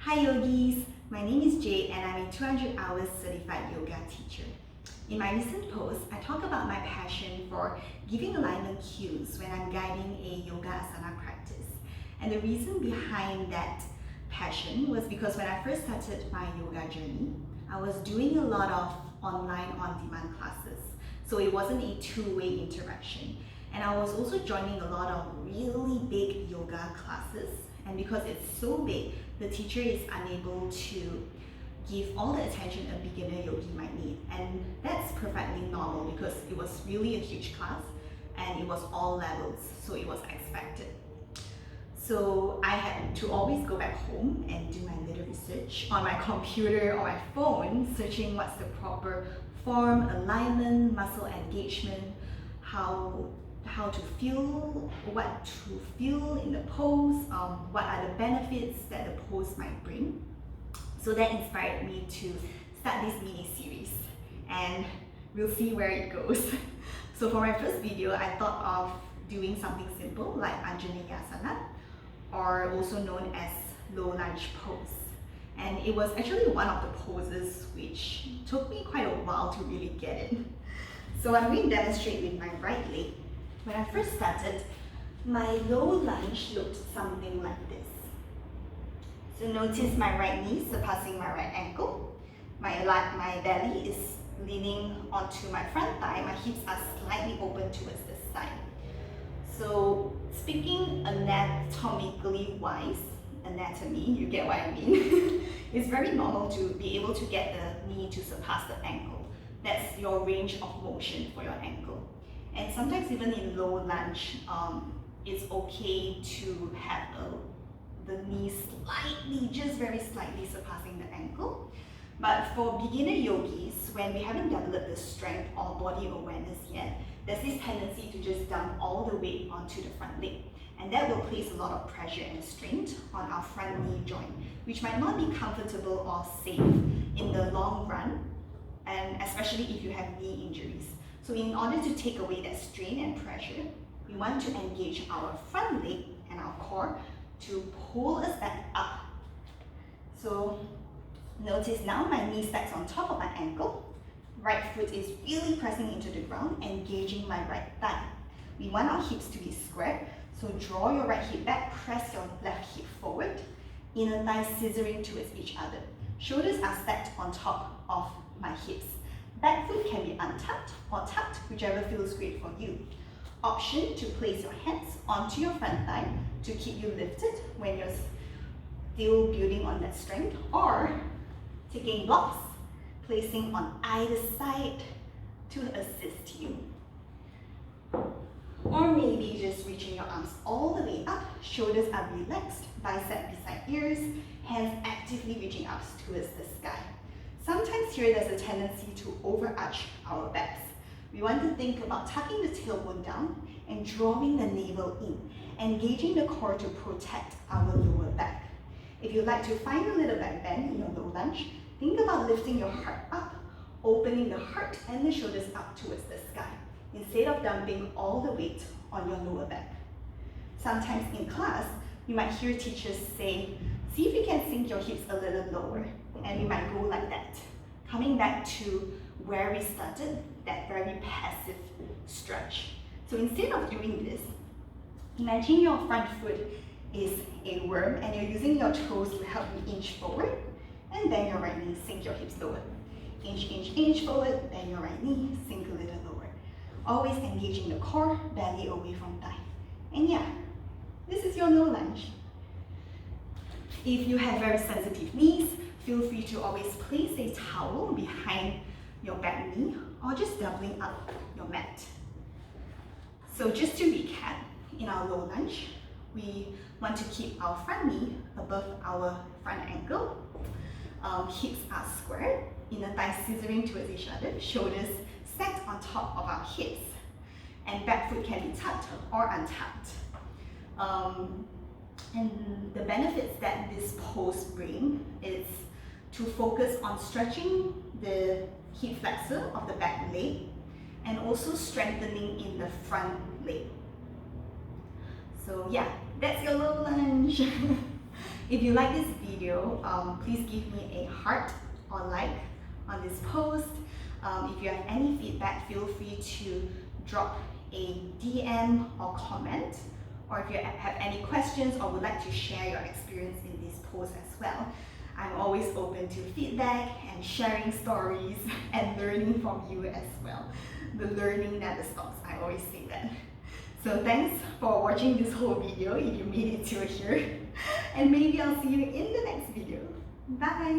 Hi yogis, my name is Jade and I'm a 200 hours certified yoga teacher. In my recent post, I talk about my passion for giving alignment cues when I'm guiding a yoga asana practice. And the reason behind that passion was because when I first started my yoga journey, I was doing a lot of online on-demand classes. So it wasn't a two-way interaction. And I was also joining a lot of really big yoga classes. And because it's so big, the teacher is unable to give all the attention a beginner yogi might need. And that's perfectly normal because it was really a huge class and it was all levels, so it was expected. So I had to always go back home and do my little research on my computer or my phone, searching what's the proper form, alignment, muscle engagement, how to feel, what to feel in the pose, what are the benefits that the pose might bring. So that inspired me to start this mini series, and we'll see where it goes. So for my first video, I thought of doing something simple like asana, or also known as low lunge pose. And it was actually one of the poses which took me quite a while to really get it. So I'm going to demonstrate with my right leg. When I first started, my low lunge looked something like this. So notice my right knee surpassing my right ankle. My belly is leaning onto my front thigh. My hips are slightly open towards the side. So speaking anatomically wise, anatomy, you get what I mean? It's very normal to be able to get the knee to surpass the ankle. That's your range of motion for your ankle. And sometimes even in low lunge, it's okay to have the knee slightly, just very slightly surpassing the ankle. But for beginner yogis, when we haven't developed the strength or body awareness yet, there's this tendency to just dump all the weight onto the front leg. And that will place a lot of pressure and strain on our front knee joint, which might not be comfortable or safe in the long run, and especially if you have knee injuries. So in order to take away that strain and pressure, we want to engage our front leg and our core to pull us back up. So notice now my knee stacks on top of my ankle. Right foot is really pressing into the ground, engaging my right thigh. We want our hips to be squared, so draw your right hip back, press your left hip forward, inner thighs scissoring towards each other. Shoulders are stacked on top of my hips. Back foot can be untucked or tucked, whichever feels great for you. Option to place your hands onto your front thigh to keep you lifted when you're still building on that strength, or taking blocks, placing on either side to assist you. Or maybe just reaching your arms all the way up, shoulders are relaxed, bicep beside ears, hands actively reaching up towards the sky. Sometimes here there's a tendency to overarch our backs. We want to think about tucking the tailbone down and drawing the navel in, engaging the core to protect our lower back. If you'd like to find a little back bend in your low lunge, think about lifting your heart up, opening the heart and the shoulders up towards the sky, instead of dumping all the weight on your lower back. Sometimes in class, you might hear teachers say, see if you can sink your hips a little lower. And we might go like that, coming back to where we started, that very passive stretch. So instead of doing this, imagine your front foot is a worm and you're using your toes to help you inch forward, and then your right knee, sink your hips lower. Inch forward, then your right knee, sink a little lower. Always engaging the core, belly away from thigh. And yeah, this is your low lunge. If you have very sensitive knees, feel free to always place a towel behind your back knee or just doubling up your mat. So just to recap, in our low lunge, we want to keep our front knee above our front ankle. Hips are squared, inner thighs scissoring towards each other, shoulders stacked on top of our hips, and back foot can be tucked or untucked. And the benefits that this pose brings is to focus on stretching the hip flexor of the back leg and also strengthening in the front leg. So yeah, that's your low lunge. If you like this video, please give me a heart or like on this post. If you have any feedback, feel free to drop a DM or comment. Or if you have any questions or would like to share your experience in this post as well. I'm always open to feedback and sharing stories and learning from you as well. The learning never stops, I always say that. So thanks for watching this whole video if you made it till here. And maybe I'll see you in the next video. Bye!